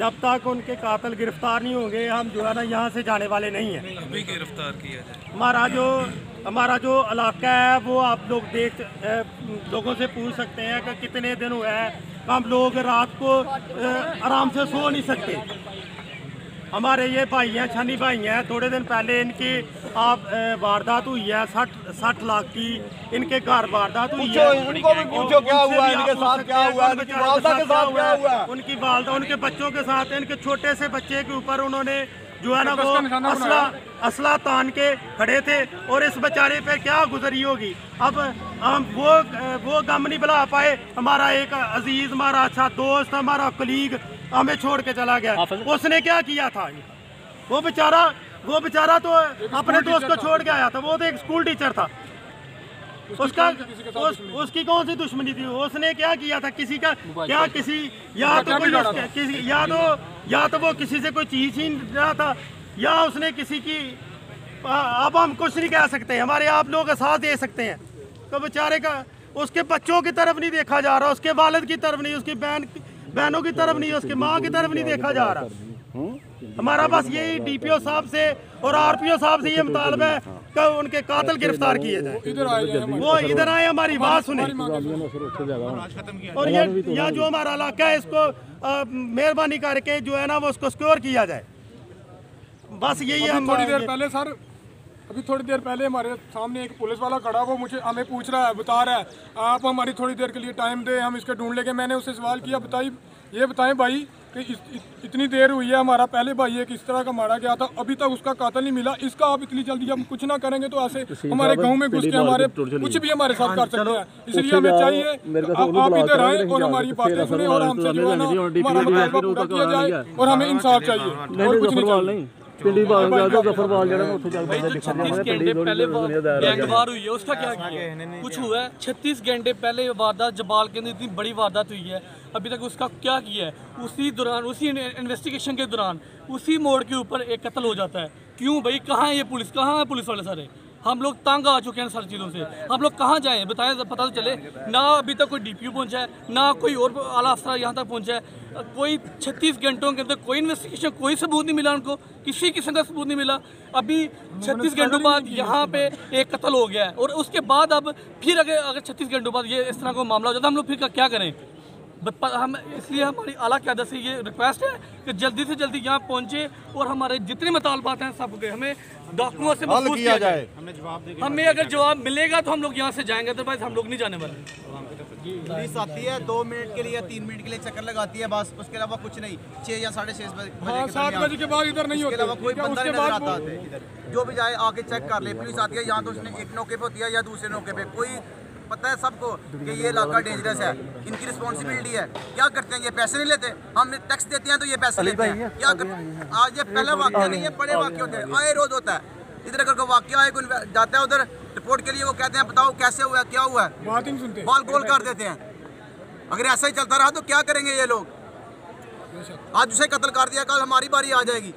जब तक उनके कातिल गिरफ्तार नहीं होंगे हम जो है ना यहाँ से जाने वाले नहीं हैं। अभी गिरफ्तार किया जाए। हमारा जो इलाका है वो आप लोग लोगों से पूछ सकते हैं कि कितने दिन हुए हैं। हम लोग रात को आराम से सो नहीं सकते। हमारे ये भाई हैं, छानी भाई हैं, थोड़े दिन पहले इनकी वारदात हुई है 60 लाख की, इनके घर वारदात हुई है। उनको भी पूछो क्या हुआ, इनके साथ क्या हुआ, उनकी वालदा के साथ क्या हुआ, उनकी वालदा उनके बच्चों के साथ, इनके छोटे से बच्चे के ऊपर उन्होंने जो है ना वो असला तान के खड़े थे और इस बेचारे पे क्या गुजरी होगी। अब हम वो गम नहीं भुला पाए। हमारा एक अजीज, हमारा अच्छा दोस्त, हमारा कलीग हमें छोड़ के चला गया। उसने क्या किया था? वो बेचारा तो अपने दोस्त को छोड़ के आया था। वो तो एक स्कूल टीचर था। उसकी कौन सी दुश्मनी थी? उसने क्या किया था? किसी का क्या किसी या तो वो किसी से कोई चीज छीन रहा था या उसने किसी की। अब हम कुछ नहीं कह सकते। हमारे आप लोगों का साथ दे सकते हैं। तो बेचारे का उसके बच्चों की तरफ नहीं देखा जा रहा, उसके वालिद की तरफ नहीं, उसकी बहनों की तरफ नहीं, उसकी माँ की तरफ नहीं देखा जा रहा। हमारा बस यही डीपीओ साहब से और आरपीओ साहब से ये मुतालबा है कि उनके कातिल गिरफ्तार किए जाए। वो इधर आए, हमारी बात सुने। और ये जो हमारा इलाका है इसको मेहरबानी करके जो है ना वो उसको सिक्योर किया जाए। बस यही है। थोड़ी देर पहले सर, अभी थोड़ी देर पहले हमारे सामने एक पुलिस वाला खड़ा, वो हमें पूछ रहा है, बता रहा है आप हमारी थोड़ी देर के लिए टाइम दे, हम इसके ढूंढ लेंगे। मैंने उससे सवाल किया, ये बताएं भाई कि इतनी देर हुई है, हमारा पहले भाई एक इस तरह का मारा गया था, अभी तक उसका कातिल नहीं मिला। इसका आप इतनी जल्दी हम कुछ ना करेंगे तो ऐसे हमारे गांव में घुस के हमारे कुछ भी हमारे साथ कर सकते हैं। इसलिए हमें चाहिए आप इधर आए और हमारी बातें सुने और हमसे जो है ना हमारा मुतालबा पूरा किया जाए और हमें इंसाफ चाहिए और कुछ नहीं। गैंगवार हुई है, उसका क्या किया? कुछ हुआ है? 36 घंटे पहले वारदात जबाल के अंदर इतनी बड़ी वारदात हुई है, अभी तक उसका क्या किया है? उसी दौरान, उसी इन्वेस्टिगेशन के दौरान, उसी मोड़ के ऊपर एक कत्ल हो जाता है। क्यों भाई? कहाँ है ये पुलिस? कहाँ है पुलिस वाले सारे? हम लोग तंग आ चुके हैं सारी चीज़ों से। हम लोग कहाँ जाएं? बताएं, पता तो चले। ना अभी तक कोई डीपीओ पहुंचा है, ना कोई और आला अफसर यहाँ तक पहुंचा है। कोई 36 घंटों के अंदर कोई इन्वेस्टिगेशन, कोई सबूत नहीं मिला उनको, किसी किस्म का सबूत नहीं मिला। अभी 36 घंटों बाद यहाँ पे एक कत्ल हो गया है और उसके बाद अब फिर अगर 36 घंटों बाद ये इस तरह का मामला हो जाता है, हम लोग फिर क्या करें? हम इसलिए हमारी आला क़यादत से ये रिक्वेस्ट है कि जल्दी से जल्दी यहाँ पहुँचे और हमारे जितने मुतालबात हैं सब हमें डॉक्यूमेंटों से महफूज किया जाए। हमें अगर जवाब मिलेगा तो हम लोग यहाँ से जाएंगे, अदरवाइज हम लोग नहीं जाने वाले। पुलिस आती है 2 मिनट के लिए या 3 मिनट के लिए चक्कर लगाती है बस, उसके अलावा कुछ नहीं। 6 या 6:30 बजे 7 बजे के बाद इधर नहीं होता, कोई बंदा नहीं नजर आता है इधर। जो भी जाए आके चेक कर ले। पुलिस आती है यहाँ तो उसने एक नौके पे होती है या दूसरे नौके पे, कोई पता है सबको कि ये इलाका डेंजरस है। इनकी रिस्पॉन्सिबिलिटी है। क्या करते हैं ये? पैसे नहीं लेते। हम टैक्स देते हैं तो ये पैसे लेते हैं। क्या करते हैं? आज ये पहला वाक्य नहीं है, बड़े वाक्य होते हैं, आए रोज होता है। इधर अगर कोई वाक्य आए, कोई जाता है उधर रिपोर्ट के लिए, वो कहते हैं बताओ कैसे हुआ, क्या हुआ है, बात ही नहीं सुनते, बाल गोल कर देते हैं। अगर ऐसा ही चलता रहा तो क्या करेंगे ये लोग? आज उसे कत्ल कर दिया, कल हमारी बारी आ जाएगी।